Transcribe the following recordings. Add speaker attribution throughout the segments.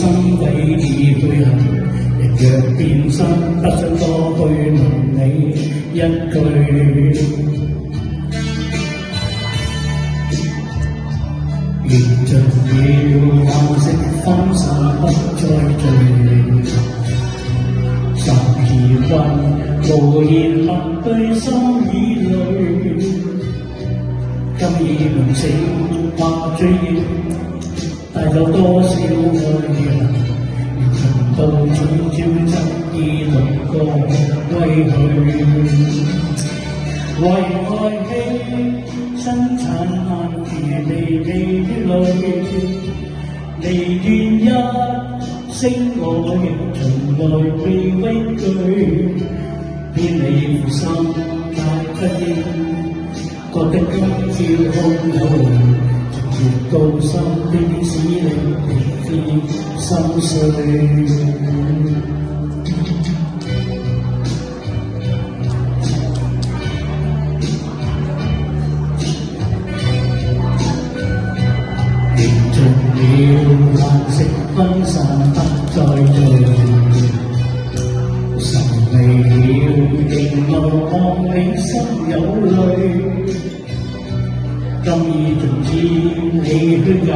Speaker 1: 心底已悔恨，亦若變心，不想多去問你一句。緣盡了，惋惜分散不再聚。十二分，無言默對心已累。今已夢醒，或追憶，帶走多少愛人，如尋到此朝執意獨個歸去。為愛犧生燦爛如離離的淚，離斷一聲我亦從來未畏懼，偏你負心太不應，覺得今朝空有淚，直越到心的使令偏心碎。惋惜分散不再聚，愁未了，仍來看你心有淚。今已盡知你虛假，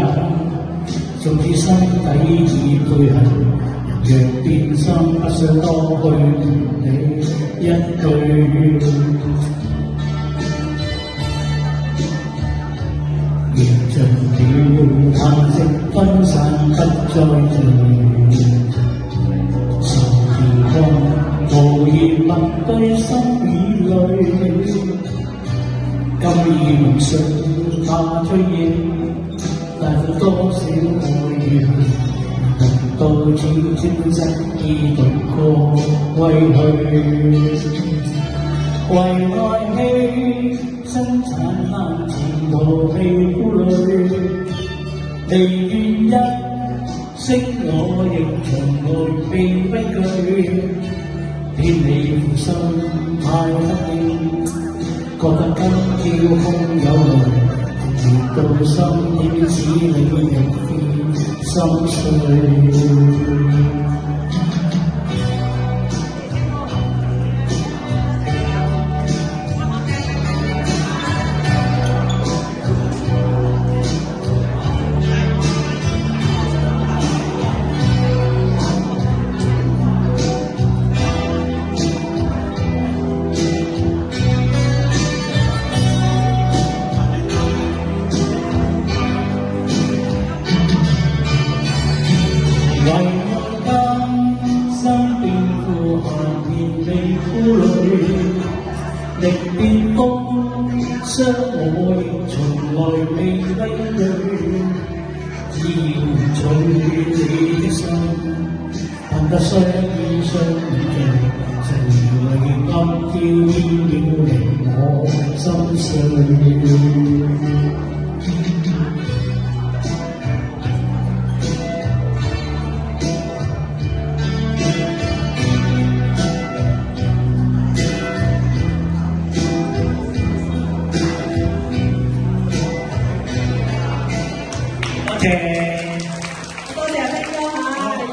Speaker 1: 縱知心底已悔恨，人若變心，不想多去你一句。緣盡了，惋惜分散不再聚。愁而空，無言默對心已累。今已夢想怕追憶，帶走多少愛怨，能到此朝執意獨個歸去。為愛犧生燦爛，前途未顧慮，離斷一聲我亦從來未畏懼，偏你負心太不應，覺得今朝空有淚，直到心點使你亦變心碎。為愛間身邊負寒年未顧慮，歷變風霜我亦從來未畏懼，只要取你的心，盼得相依相隨，曾為今朝煙了令我心碎。謝